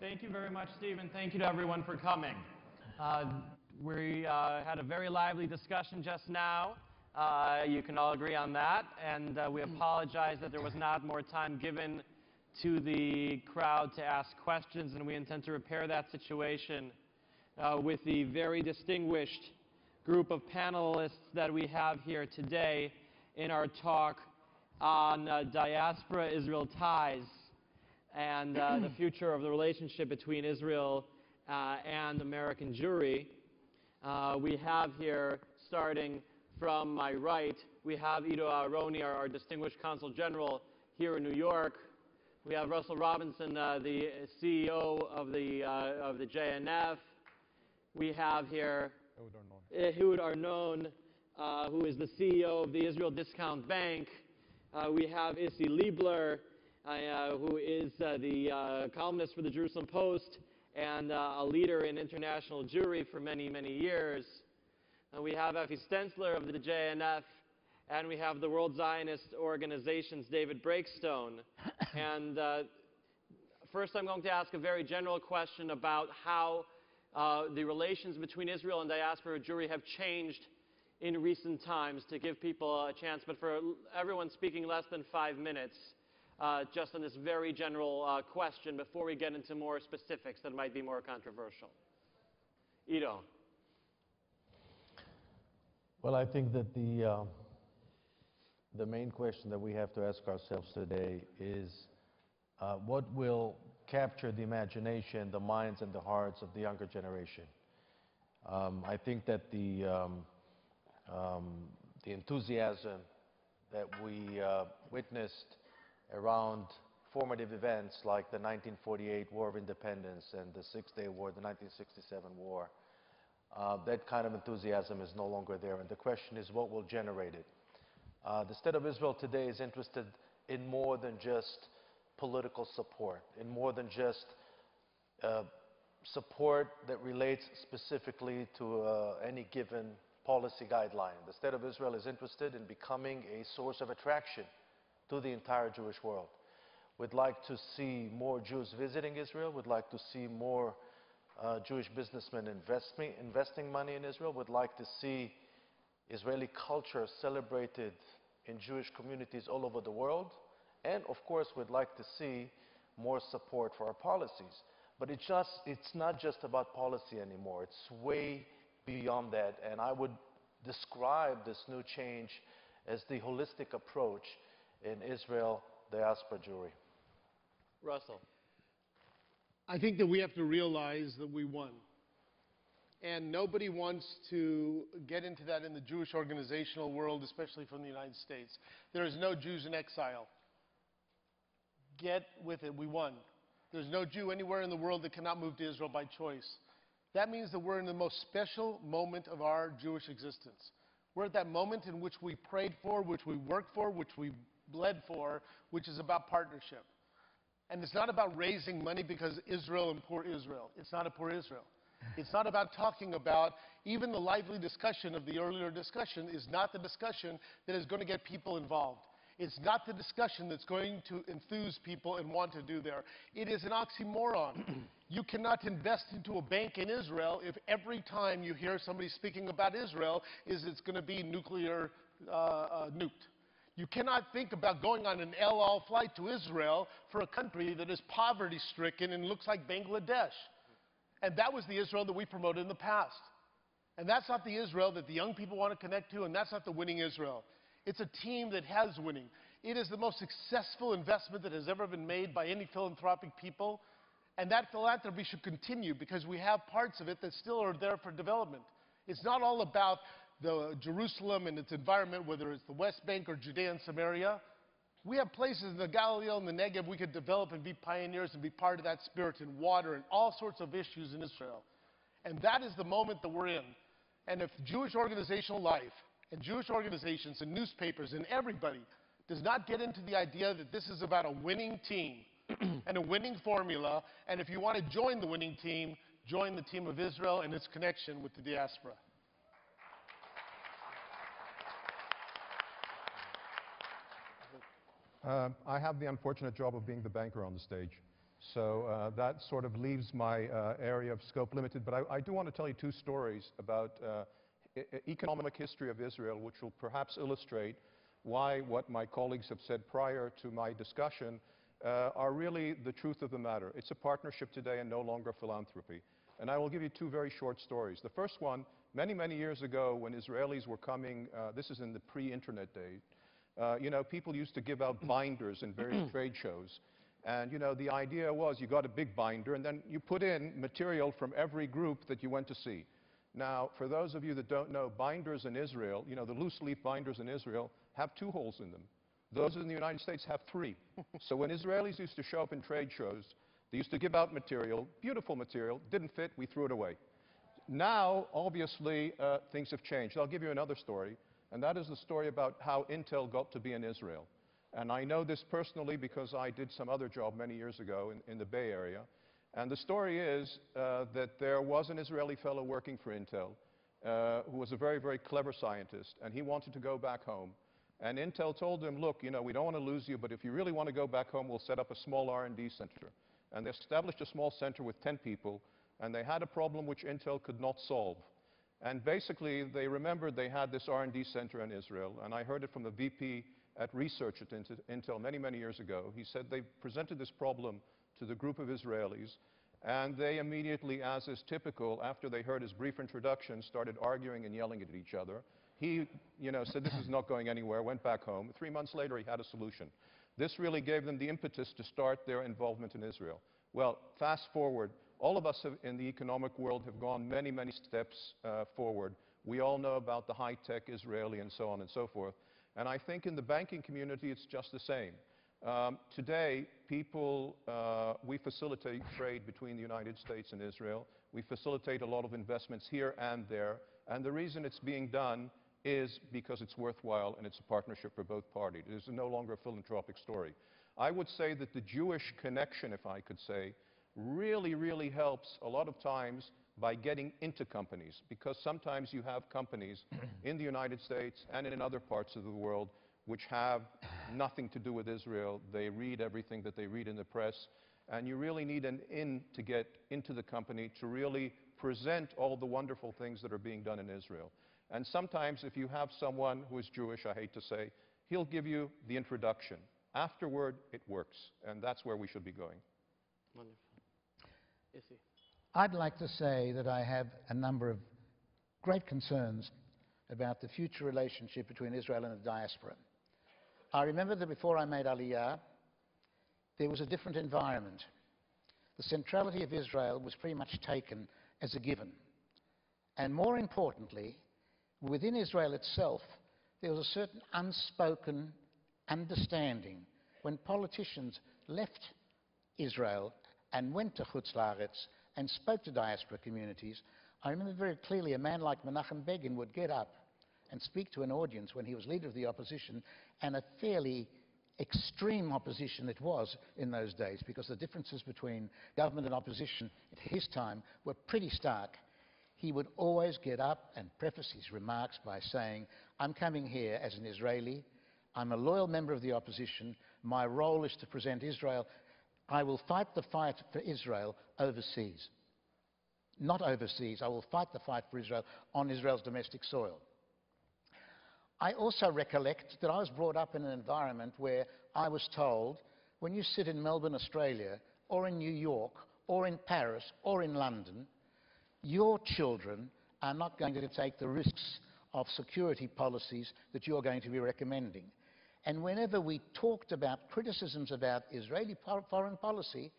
Thank you very much, Stephen. Thank you to everyone for coming. We had a very lively discussion just now. You can all agree on that. And we apologize that there was not more time given to the crowd to ask questions, and we intend to repair that situation with the very distinguished group of panelists that we have here today in our talk on diaspora-Israel ties and the future of the relationship between Israel and American Jewry. We have here, starting from my right, we have Ido Aharoni, our distinguished Consul General here in New York. We have Russell Robinson, the CEO of the JNF. We have here Ehud Arnon, who is the CEO of the Israel Discount Bank. We have Issi Liebler, who is the columnist for the Jerusalem Post and a leader in international Jewry for many, many years. We have Effie Stensler of the JNF, and we have the World Zionist Organization's David Breakstone. And first I'm going to ask a very general question about how the relations between Israel and diaspora Jewry have changed in recent times, to give people a chance, but for everyone speaking less than 5 minutes, just on this very general question before we get into more specifics that might be more controversial. Ido. Well, I think that the main question that we have to ask ourselves today is what will capture the imagination, the minds, and the hearts of the younger generation. I think that the enthusiasm that we witnessed around formative events like the 1948 War of Independence and the Six-Day War, the 1967 War, that kind of enthusiasm is no longer there. And the question is, what will generate it? The State of Israel today is interested in more than just political support, in more than just support that relates specifically to any given policy guideline. The State of Israel is interested in becoming a source of attraction to the entire Jewish world. We'd like to see more Jews visiting Israel. We'd like to see more Jewish businessmen investing money in Israel. We'd like to see Israeli culture celebrated in Jewish communities all over the world. And of course, we'd like to see more support for our policies. But it's not just about policy anymore. It's way beyond that. And I would describe this new change as the holistic approach in Israel diaspora Jewry. Russell. I think that we have to realize that we won. And nobody wants to get into that in the Jewish organizational world, especially from the United States. There is no Jews in exile. Get with it. We won. There's no Jew anywhere in the world that cannot move to Israel by choice. That means that we're in the most special moment of our Jewish existence. We're at that moment in which we prayed for, which we worked for, which we bled for, which is about partnership. And it's not about raising money because Israel and poor Israel. It's not a poor Israel. It's not about talking about, even the lively discussion of the earlier discussion is not the discussion that is going to get people involved. It's not the discussion that's going to enthuse people and want to do there. It is an oxymoron. You cannot invest into a bank in Israel if every time you hear somebody speaking about Israel it's going to be nuclear nuked. You cannot think about going on an El Al flight to Israel for a country that is poverty-stricken and looks like Bangladesh. And that was the Israel that we promoted in the past. And that's not the Israel that the young people want to connect to, and that's not the winning Israel. It's a team that has winning. It is the most successful investment that has ever been made by any philanthropic people. And that philanthropy should continue because we have parts of it that still are there for development. It's not all about the Jerusalem and its environment, whether it's the West Bank or Judea and Samaria. We have places in the Galilee and the Negev we could develop and be pioneers and be part of that spirit and water and all sorts of issues in Israel. And that is the moment that we're in. And if Jewish organizational life and Jewish organizations and newspapers and everybody does not get into the idea that this is about a winning team and a winning formula, and if you want to join the winning team, join the team of Israel and its connection with the diaspora. I have the unfortunate job of being the banker on the stage. So that sort of leaves my area of scope limited. But I do want to tell you two stories about economic history of Israel, which will perhaps illustrate why what my colleagues have said prior to my discussion are really the truth of the matter. It's a partnership today and no longer philanthropy. And I will give you two very short stories. The first one, many, many years ago when Israelis were coming, this is in the pre-internet days, you know, people used to give out binders in various trade shows. And, you know, the idea was you got a big binder and then you put in material from every group that you went to see. Now, for those of you that don't know, binders in Israel, you know, the loose leaf binders in Israel have 2 holes in them. Those in the United States have 3. So when Israelis used to show up in trade shows, they used to give out material, beautiful material, didn't fit, we threw it away. Now, obviously, things have changed. I'll give you another story, and that is the story about how Intel got to be in Israel. And I know this personally because I did some other job many years ago in the Bay Area. And the story is that there was an Israeli fellow working for Intel who was a very, very clever scientist, and he wanted to go back home. And Intel told him, look, you know, we don't want to lose you, but if you really want to go back home, we'll set up a small R&D center. And they established a small center with 10 people, and they had a problem which Intel could not solve. And basically, they remembered they had this R&D center in Israel, and I heard it from the VP at research at Intel many, many years ago. He said they presented this problem to the group of Israelis, and they immediately, as is typical, after they heard his brief introduction, started arguing and yelling at each other. He, you know, said this is not going anywhere, went back home. 3 months later, he had a solution. This really gave them the impetus to start their involvement in Israel. Well, fast forward, all of us in the economic world have gone many, many steps forward. We all know about the high-tech Israeli and so on and so forth. And I think in the banking community, it's just the same. Today, we facilitate trade between the United States and Israel. We facilitate a lot of investments here and there. And the reason it's being done is because it's worthwhile and it's a partnership for both parties. It is no longer a philanthropic story. I would say that the Jewish connection, if I could say, really, really helps a lot of times by getting into companies, because sometimes you have companies in the United States and in other parts of the world which have nothing to do with Israel. They read everything that they read in the press, and you really need an in to get into the company to really present all the wonderful things that are being done in Israel. And sometimes if you have someone who is Jewish, I hate to say, he'll give you the introduction. Afterward, it works, and that's where we should be going. Wonderful. Issy. I'd like to say that I have a number of great concerns about the future relationship between Israel and the diaspora. I remember that before I made Aliyah, there was a different environment. The centrality of Israel was pretty much taken as a given. And more importantly, within Israel itself, there was a certain unspoken understanding when politicians left Israel and went to Chutz La'aretz and spoke to diaspora communities. I remember very clearly a man like Menachem Begin would get up and speak to an audience when he was leader of the opposition, and a fairly extreme opposition it was in those days, because the differences between government and opposition at his time were pretty stark. He would always get up and preface his remarks by saying, I'm coming here as an Israeli, I'm a loyal member of the opposition, my role is to present Israel. I will fight the fight for Israel overseas. Not overseas, I will fight the fight for Israel on Israel's domestic soil. I also recollect that I was brought up in an environment where I was told, when you sit in Melbourne, Australia, or in New York, or in Paris, or in London, your children are not going to take the risks of security policies that you're going to be recommending. And whenever we talked about criticisms about Israeli foreign policy,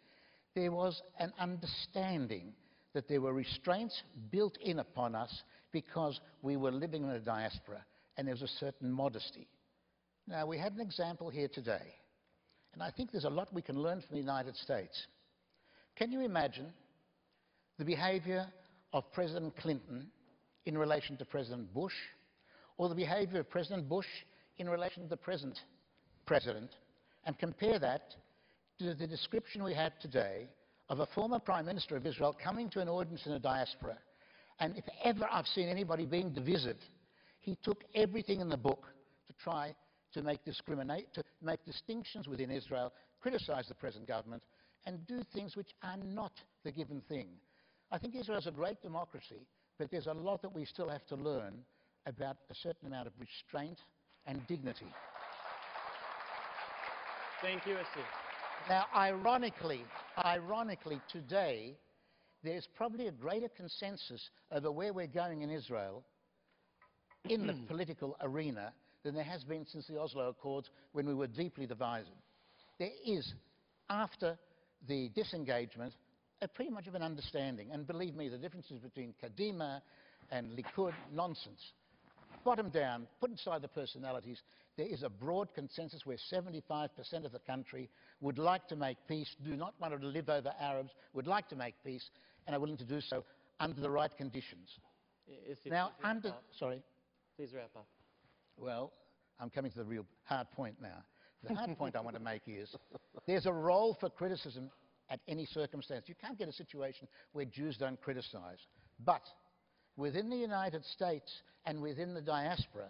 there was an understanding that there were restraints built in upon us because we were living in a diaspora, and there was a certain modesty. Now, we had an example here today, and I think there's a lot we can learn from the United States. Can you imagine the behavior of President Clinton in relation to President Bush, or the behavior of President Bush in relation to the present president, and compare that to the description we had today of a former Prime Minister of Israel coming to an audience in a diaspora? And if ever I've seen anybody being divisive, he took everything in the book to try to make distinctions within Israel, criticize the present government, and do things which are not the given thing. I think Israel is a great democracy, but there's a lot that we still have to learn about a certain amount of restraint and dignity. Thank you, Asif. Now, ironically, today, there's probably a greater consensus over where we're going in Israel in the political arena than there has been since the Oslo Accords, when we were deeply divided. There is, after the disengagement, pretty much of an understanding. And believe me, the differences between Kadima and Likud, nonsense. Bottom down, put aside the personalities, there is a broad consensus where 75% of the country would like to make peace, do not want to live over Arabs, would like to make peace, and are willing to do so under the right conditions. Now, sorry? Please wrap up. Well, I'm coming to the real hard point now. The hard point I want to make is there's a role for criticism at any circumstance. You can't get a situation where Jews don't criticize. But within the United States and within the diaspora,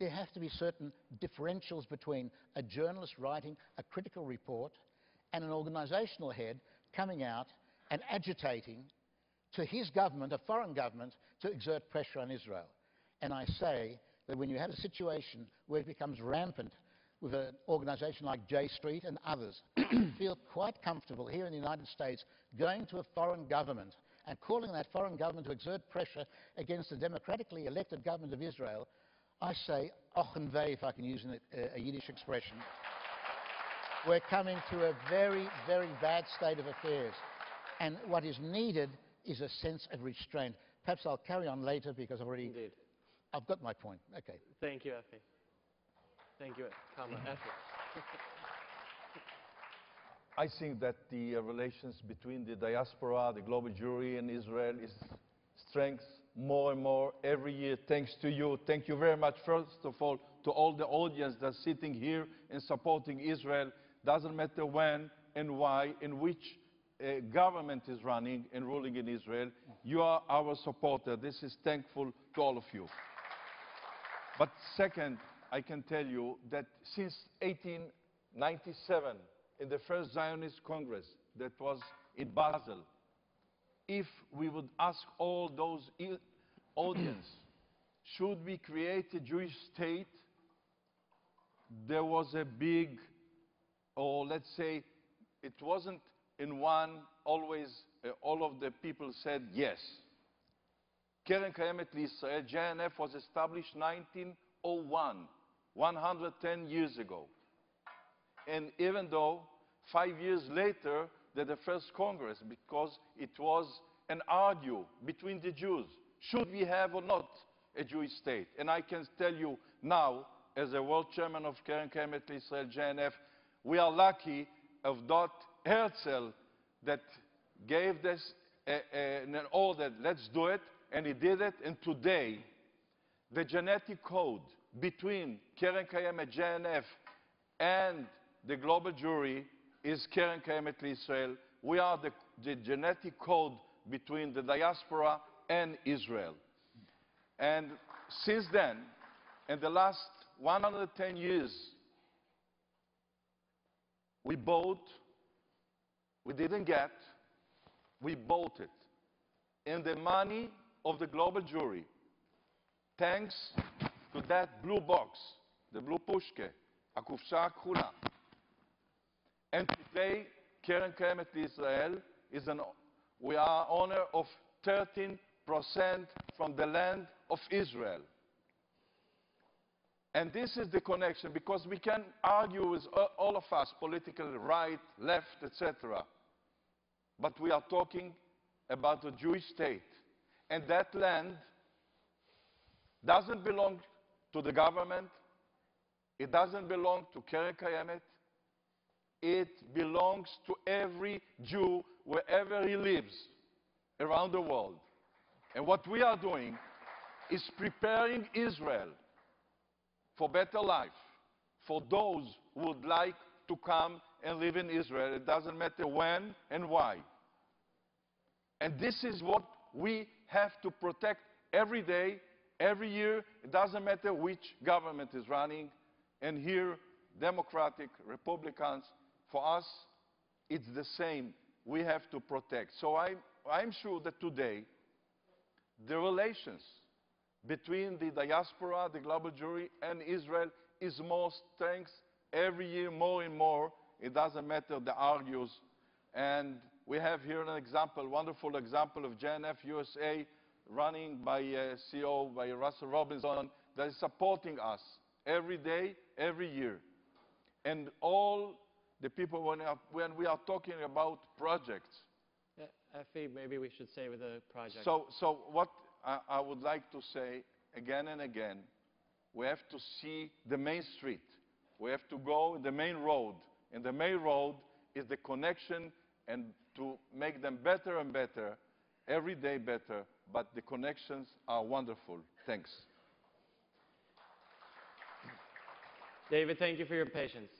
there have to be certain differentials between a journalist writing a critical report and an organizational head coming out and agitating to his government, a foreign government, to exert pressure on Israel. And I say that when you have a situation where it becomes rampant with an organization like J Street and others, I feel quite comfortable here in the United States going to a foreign government and calling that foreign government to exert pressure against the democratically elected government of Israel. I say, ochen weh, if I can use a Yiddish expression. We're coming to a very, very bad state of affairs. And what is needed is a sense of restraint. Perhaps I'll carry on later because Indeed. I've got my point. Okay. Thank you, Effie. Thank you, Effie. I think that the relations between the diaspora, the global Jewry, and Israel is strength more and more every year, thanks to you. Thank you very much, first of all, to all the audience that's sitting here and supporting Israel. Doesn't matter when and why and which government is running and ruling in Israel. You are our supporter. This is thankful to all of you. But second, I can tell you that since 1897, in the first Zionist Congress that was in Basel, if we would ask all those audience, should we create a Jewish state, there was a big, or let's say, it wasn't in one, always, all of the people said yes. Keren Kayemet L'Israel, JNF, was established 1901, 110 years ago. And even though 5 years later, the first Congress, because it was an argue between the Jews. Should we have or not a Jewish state? And I can tell you now, as a world chairman of Keren Kayemet L'Israel, JNF, we are lucky of Dr. Herzl that gave this an order, let's do it, and he did it. And today, the genetic code between Keren Kayemet, JNF, and the global Jewry is Keren Kayemet L'Israel. We are the genetic code between the diaspora and Israel. And since then, in the last 110 years, we bought, we didn't get, we bought it. And the money of the global Jewry, thanks to that blue box, the blue pushke, הקופסה הכחולה. And today, Keren Kayemet L'Israel we are owner of 13% from the land of Israel. And this is the connection, because we can argue with all of us, political right, left, etc. But we are talking about a Jewish state. And that land doesn't belong to the government. It doesn't belong to Keren Kayemet. It belongs to every Jew wherever he lives around the world. And what we are doing is preparing Israel for better life, for those who would like to come and live in Israel. It doesn't matter when and why. And this is what we have to protect every day, every year. It doesn't matter which government is running. And here, Democratic, Republicans, for us, it's the same. We have to protect. So I'm sure that today, the relations between the diaspora, the global Jewry, and Israel is more strength every year, more and more. It doesn't matter the argues. And we have here an example, wonderful example of JNF USA, running by CEO, by Russell Robinson, that is supporting us every day, every year. And all the people, when we are talking about projects. Effie, maybe we should say with the project. So what I would like to say again and again, we have to see the main street. We have to go the main road. And the main road is the connection, and to make them better and better, every day better. But the connections are wonderful. Thanks. David, thank you for your patience.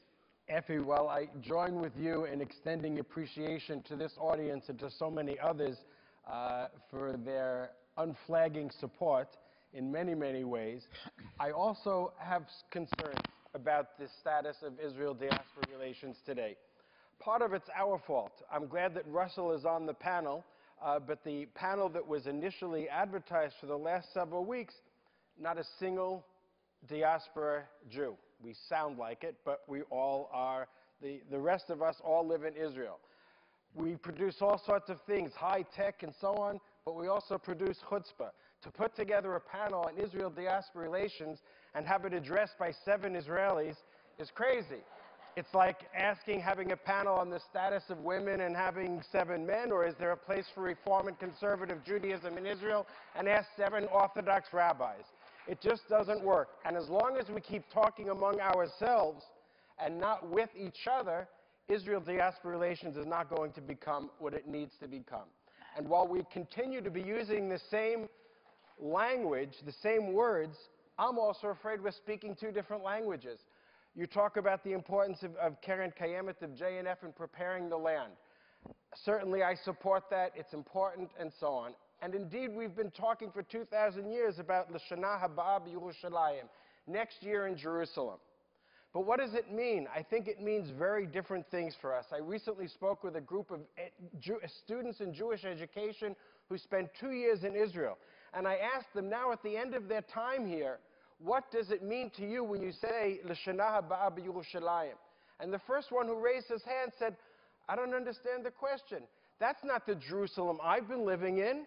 Effie, well, I join with you in extending appreciation to this audience and to so many others for their unflagging support in many, many ways. I also have concerns about the status of Israel-diaspora relations today. Part of it's our fault. I'm glad that Russell is on the panel, but the panel that was initially advertised for the last several weeks, not a single diaspora Jew. We sound like it, but we all are, the rest of us all live in Israel. We produce all sorts of things, high tech and so on, but we also produce chutzpah. To put together a panel on Israel-diaspora relations and have it addressed by 7 Israelis is crazy. It's like having a panel on the status of women and having 7 men, or is there a place for Reform and Conservative Judaism in Israel and ask 7 Orthodox rabbis? It just doesn't work. And as long as we keep talking among ourselves and not with each other, Israel-diaspora relations is not going to become what it needs to become. And while we continue to be using the same language, the same words, I'm also afraid we're speaking 2 different languages. You talk about the importance of Keren Kayemet, of JNF, in preparing the land. Certainly I support that. It's important, and so on. And indeed, we've been talking for 2,000 years about L'Shana Haba'ah B'Yerushalayim, next year in Jerusalem. But what does it mean? I think it means very different things for us. I recently spoke with a group of students in Jewish education who spent 2 years in Israel. And I asked them now at the end of their time here, what does it mean to you when you say L'Shana Haba'ah B'Yerushalayim? And the first one who raised his hand said, I don't understand the question. That's not the Jerusalem I've been living in.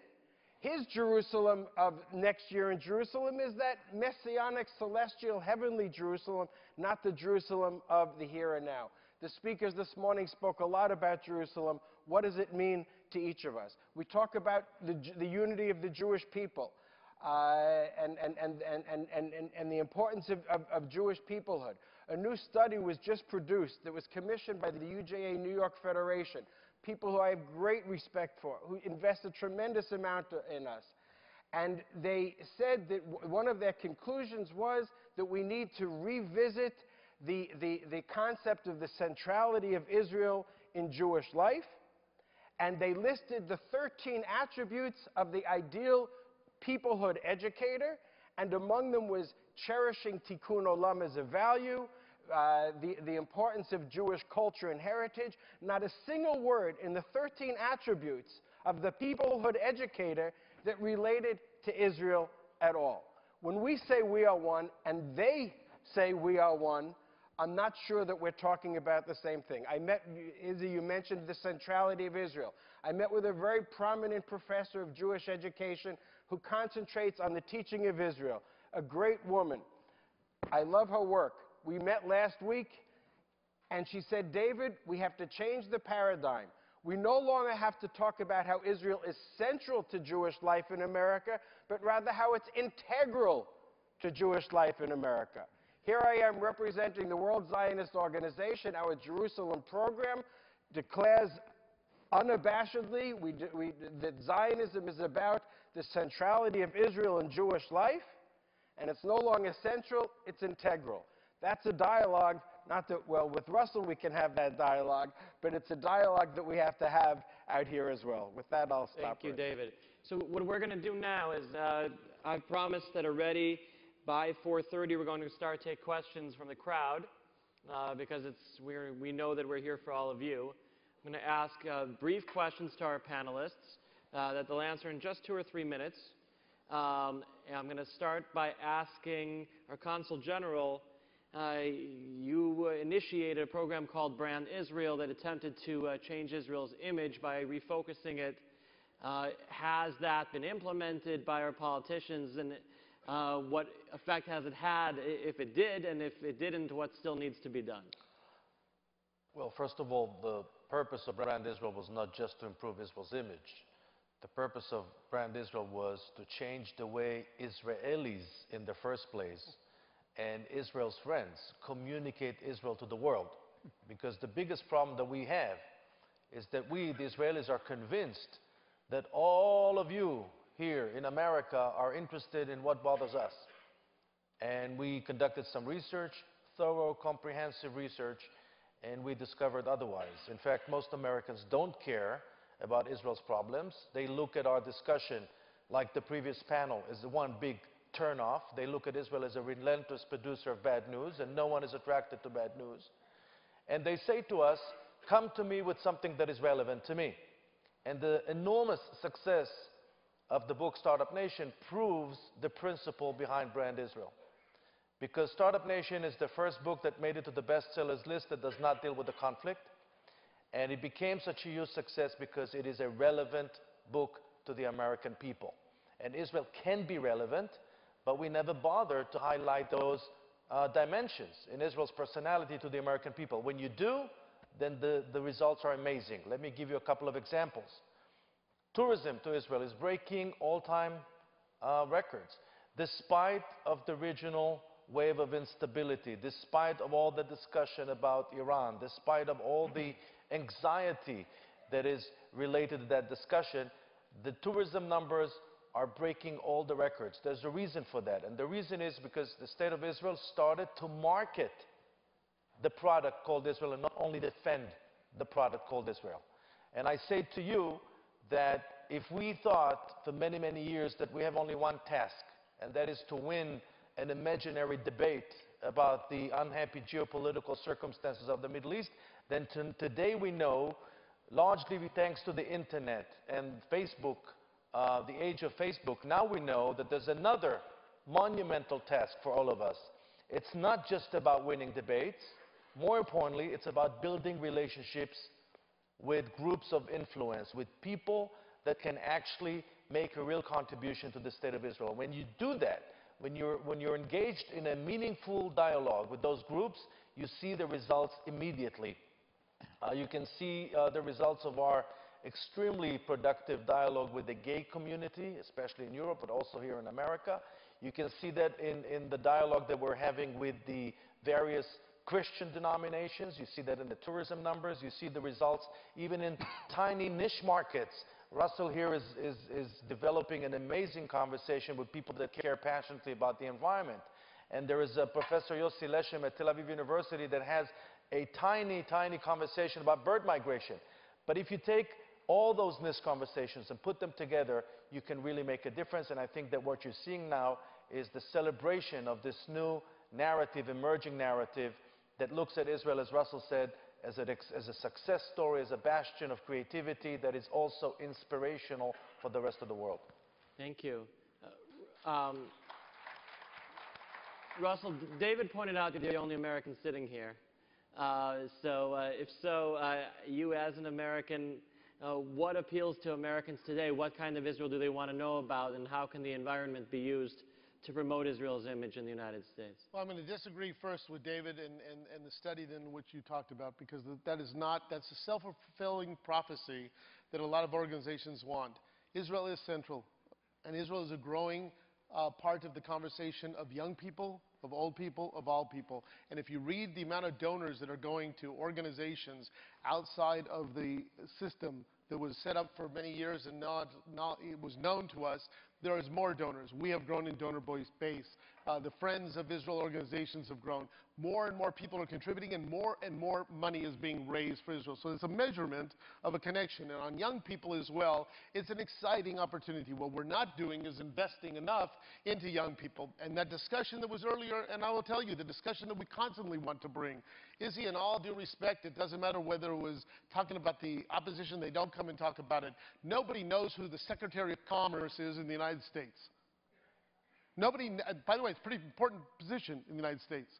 His Jerusalem of next year in Jerusalem is that messianic, celestial, heavenly Jerusalem, not the Jerusalem of the here and now. The speakers this morning spoke a lot about Jerusalem. What does it mean to each of us? We talk about the unity of the Jewish people and the importance of Jewish peoplehood. A new study was just produced that was commissioned by the UJA New York Federation. People who I have great respect for, who invest a tremendous amount in us. And they said that one of their conclusions was that we need to revisit the concept of the centrality of Israel in Jewish life. And they listed the 13 attributes of the ideal peoplehood educator, and among them was cherishing tikkun olam as a value, the importance of Jewish culture and heritage. Not a single word in the 13 attributes of the peoplehood educator that related to Israel at all. When we say we are one and they say we are one, I'm not sure that we're talking about the same thing. I met, Izzy, you mentioned the centrality of Israel. I met with a very prominent professor of Jewish education who concentrates on the teaching of Israel, a great woman. I love her work. We met last week, and she said, David, we have to change the paradigm. We no longer have to talk about how Israel is central to Jewish life in America, but rather how it's integral to Jewish life in America. Here I am representing the World Zionist Organization. Our Jerusalem program declares unabashedly that Zionism is about the centrality of Israel in Jewish life, and it's no longer central, it's integral. That's a dialogue, not that, well, with Russell we can have that dialogue, but it's a dialogue that we have to have out here as well. With that, I'll stop. Thank you, David. So what we're going to do now is I've promised that already by 4:30 we're going to start to take questions from the crowd because we know that we're here for all of you. I'm going to ask brief questions to our panelists that they'll answer in just 2 or 3 minutes. And I'm going to start by asking our Consul General, you initiated a program called Brand Israel that attempted to change Israel's image by refocusing it. Has that been implemented by our politicians, and what effect has it had, if it did, and if it didn't, what still needs to be done? Well, first of all, the purpose of Brand Israel was not just to improve Israel's image. The purpose of Brand Israel was to change the way Israelis in the first place and Israel's friends communicate Israel to the world. Because the biggest problem that we have is that we, the Israelis, are convinced that all of you here in America are interested in what bothers us. And we conducted some research, thorough, comprehensive research, and we discovered otherwise. In fact, most Americans don't care about Israel's problems. They look at our discussion, like the previous panel, as one big turn-off. They look at Israel as a relentless producer of bad news, and no one is attracted to bad news. And they say to us, come to me with something that is relevant to me. And the enormous success of the book Startup Nation proves the principle behind Brand Israel. Because Startup Nation is the first book that made it to the bestsellers list that does not deal with the conflict. And it became such a huge success because it is a relevant book to the American people. And Israel can be relevant, but we never bother to highlight those dimensions in Israel's personality to the American people. When you do, then the results are amazing. Let me give you a couple of examples. Tourism to Israel is breaking all-time records, despite of the regional wave of instability, despite of all the discussion about Iran, despite of all the anxiety that is related to that discussion, the tourism numbers are breaking all the records. There's a reason for that, and the reason is because the State of Israel started to market the product called Israel and not only defend the product called Israel. And I say to you that if we thought for many, many years that we have only one task, and that is to win an imaginary debate about the unhappy geopolitical circumstances of the Middle East, then today we know, largely thanks to the internet and Facebook, the age of Facebook, now we know that there's another monumental task for all of us. It's not just about winning debates. More importantly, it's about building relationships with groups of influence, with people that can actually make a real contribution to the State of Israel. When you do that, when you're engaged in a meaningful dialogue with those groups, you see the results immediately. You can see the results of our extremely productive dialogue with the gay community, especially in Europe, but also here in America. You can see that in the dialogue that we're having with the various Christian denominations. You see that in the tourism numbers. You see the results even in tiny niche markets. Russell here is developing an amazing conversation with people that care passionately about the environment. And there is a Professor Yossi Leshem at Tel Aviv University that has a tiny, tiny conversation about bird migration. But if you take all those niche conversations and put them together, you can really make a difference. And I think that what you're seeing now is the celebration of this new narrative, emerging narrative, that looks at Israel, as Russell said, as a success story, as a bastion of creativity that is also inspirational for the rest of the world. Thank you. Russell, David pointed out that you're the only American sitting here. If so, you as an American, what appeals to Americans today? What kind of Israel do they want to know about, and how can the environment be used to promote Israel's image in the United States? Well, I'm going to disagree first with David and the study in which you talked about, because that's a self-fulfilling prophecy that a lot of organizations want. Israel is central, and Israel is a growing part of the conversation of young people, of old people, of all people. And if you read the amount of donors that are going to organizations outside of the system that was set up for many years and it was known to us, there is more donors. We have grown in donor base. The Friends of Israel organizations have grown. More and more people are contributing, and more money is being raised for Israel. So it's a measurement of a connection. And on young people as well, it's an exciting opportunity. What we're not doing is investing enough into young people. And that discussion that was earlier, and I will tell you, the discussion that we constantly want to bring, Izzy, in all due respect, it doesn't matter whether it was talking about the opposition, they don't come and talk about it. Nobody knows who the Secretary of Commerce is in the United States. Nobody, by the way, it's a pretty important position in the United States.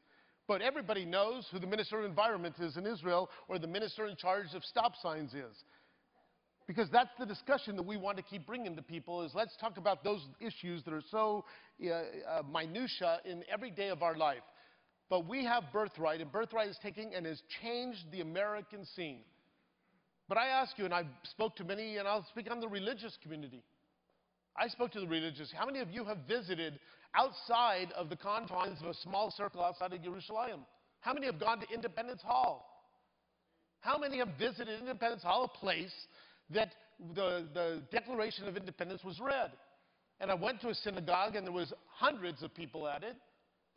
But everybody knows who the Minister of Environment is in Israel, or the minister in charge of stop signs is. Because that's the discussion that we want to keep bringing to people, is let's talk about those issues that are so minutia in every day of our life. But we have Birthright, and Birthright is taking and has changed the American scene. But I ask you, and I spoke to many, and I'll speak on the religious community. I spoke to the religious. How many of you have visited outside of the confines of a small circle outside of Jerusalem? How many have gone to Independence Hall? How many have visited Independence Hall, a place that the Declaration of Independence was read? And I went to a synagogue, and there was hundreds of people at it.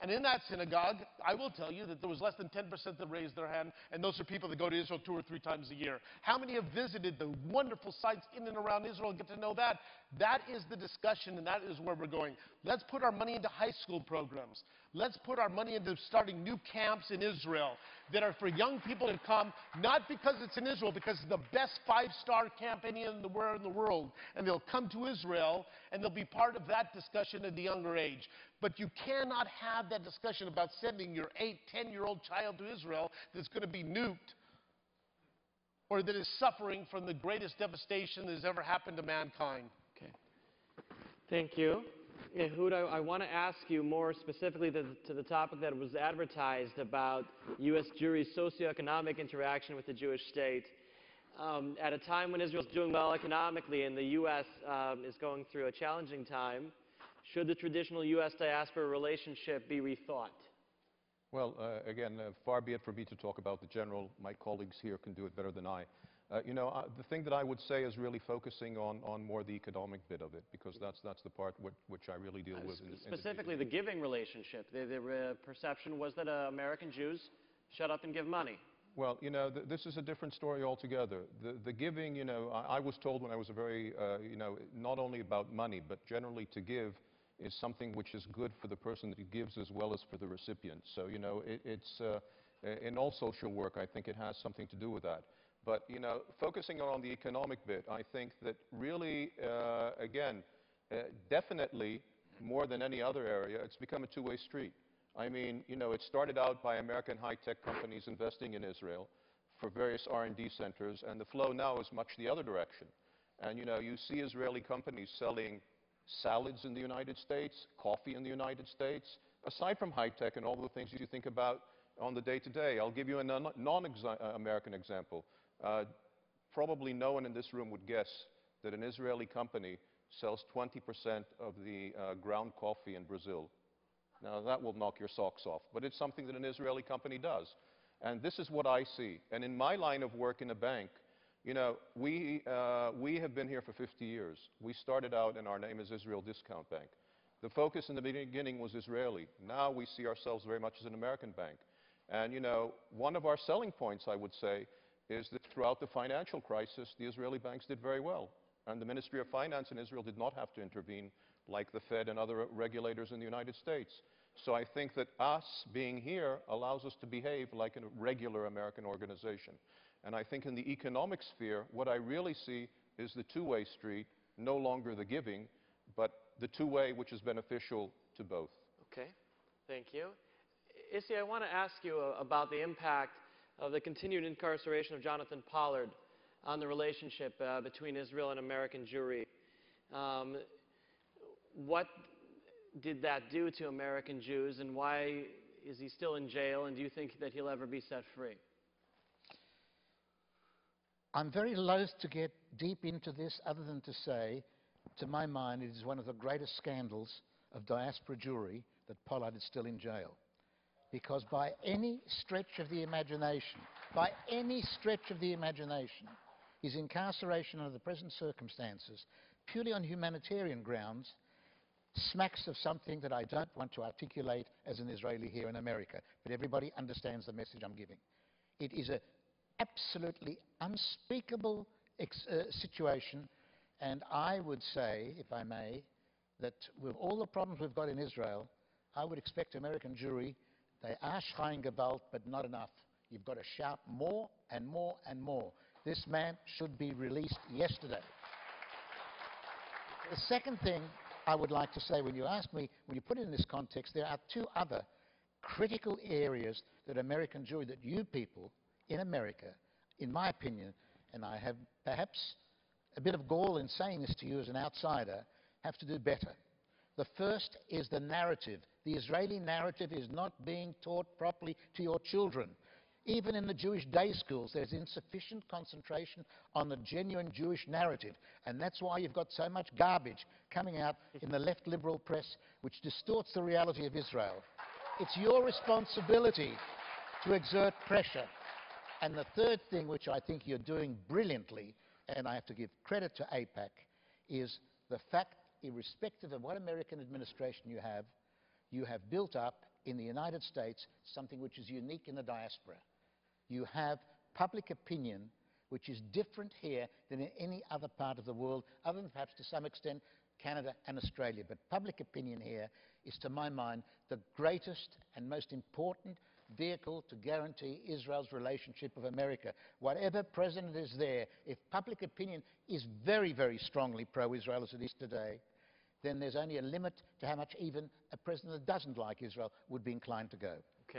And in that synagogue, I will tell you that there was less than 10% that raised their hand, and those are people that go to Israel 2 or 3 times a year. How many have visited the wonderful sites in and around Israel and get to know that? That is the discussion, and that is where we're going. Let's put our money into high school programs. Let's put our money into starting new camps in Israel that are for young people to come, not because it's in Israel, because it's the best 5-star camp anywhere in the world. And they'll come to Israel, and they'll be part of that discussion at the younger age. But you cannot have that discussion about sending your 8, 10-year-old child to Israel that's going to be nuked, or that is suffering from the greatest devastation that has ever happened to mankind. Okay. Thank you. Ehud, I want to ask you more specifically to the topic that was advertised about U.S. Jewry's socioeconomic interaction with the Jewish state. At a time when Israel is doing well economically and the U.S. is going through a challenging time, should the traditional U.S. diaspora relationship be rethought? Well, again, far be it for me to talk about the general. My colleagues here can do it better than I. The thing that I would say is really focusing on more the economic bit of it, because that's the part which I really deal with. Specifically, the giving relationship. The perception was that American Jews shut up and give money. Well, this is a different story altogether. The giving, I was told when I was a very, not only about money, but generally to give is something which is good for the person that gives as well as for the recipient. So, it's in all social work, I think it has something to do with that. But, focusing on the economic bit, I think that really, again, definitely more than any other area, it's become a two-way street. I mean, it started out by American high-tech companies investing in Israel for various R&D centers, and the flow now is much the other direction. And, you see Israeli companies selling salads in the United States, coffee in the United States, aside from high-tech and all the things you think about on the day-to-day. I'll give you a non-American example. Probably no one in this room would guess that an Israeli company sells 20% of the ground coffee in Brazil. Now, that will knock your socks off, but it's something that an Israeli company does. And this is what I see. And in my line of work in a bank, we have been here for 50 years. We started out, and our name is Israel Discount Bank. The focus in the beginning was Israeli. Now we see ourselves very much as an American bank. And, one of our selling points, I would say, is that throughout the financial crisis, the Israeli banks did very well. And the Ministry of Finance in Israel did not have to intervene like the Fed and other regulators in the United States. So I think that us being here allows us to behave like a regular American organization. And I think in the economic sphere, what I really see is the two-way street, no longer the giving, but the two-way which is beneficial to both. Okay, thank you. Issy, I want to ask you about the impact of the continued incarceration of Jonathan Pollard on the relationship between Israel and American Jewry. What did that do to American Jews, and why is he still in jail, and do you think that he'll ever be set free? I'm very loath to get deep into this, other than to say, to my mind, it is one of the greatest scandals of diaspora Jewry that Pollard is still in jail. Because by any stretch of the imagination, his incarceration under the present circumstances, purely on humanitarian grounds, smacks of something that I don't want to articulate as an Israeli here in America, but everybody understands the message I'm giving. It is an absolutely unspeakable situation, and I would say, if I may, that with all the problems we've got in Israel, I would expect American Jewry, they are schreien Gewalt, but not enough. You've got to shout more and more and more. This man should be released yesterday. The second thing I would like to say, when you ask me, when you put it in this context, there are two other critical areas that American Jewry, that you people in America, in my opinion, and I have perhaps a bit of gall in saying this to you as an outsider, have to do better. The first is the narrative. The Israeli narrative is not being taught properly to your children. Even in the Jewish day schools, there's insufficient concentration on the genuine Jewish narrative. And that's why you've got so much garbage coming out in the left liberal press, which distorts the reality of Israel. It's your responsibility to exert pressure. And the third thing, which I think you're doing brilliantly, and I have to give credit to AIPAC, is the fact, irrespective of what American administration you have built up in the United States something which is unique in the diaspora. You have public opinion which is different here than in any other part of the world, other than perhaps to some extent Canada and Australia. But public opinion here is, to my mind, the greatest and most important vehicle to guarantee Israel's relationship with America. Whatever president is there, if public opinion is very, very strongly pro-Israel as it is today, then there's only a limit to how much even a president that doesn't like Israel would be inclined to go.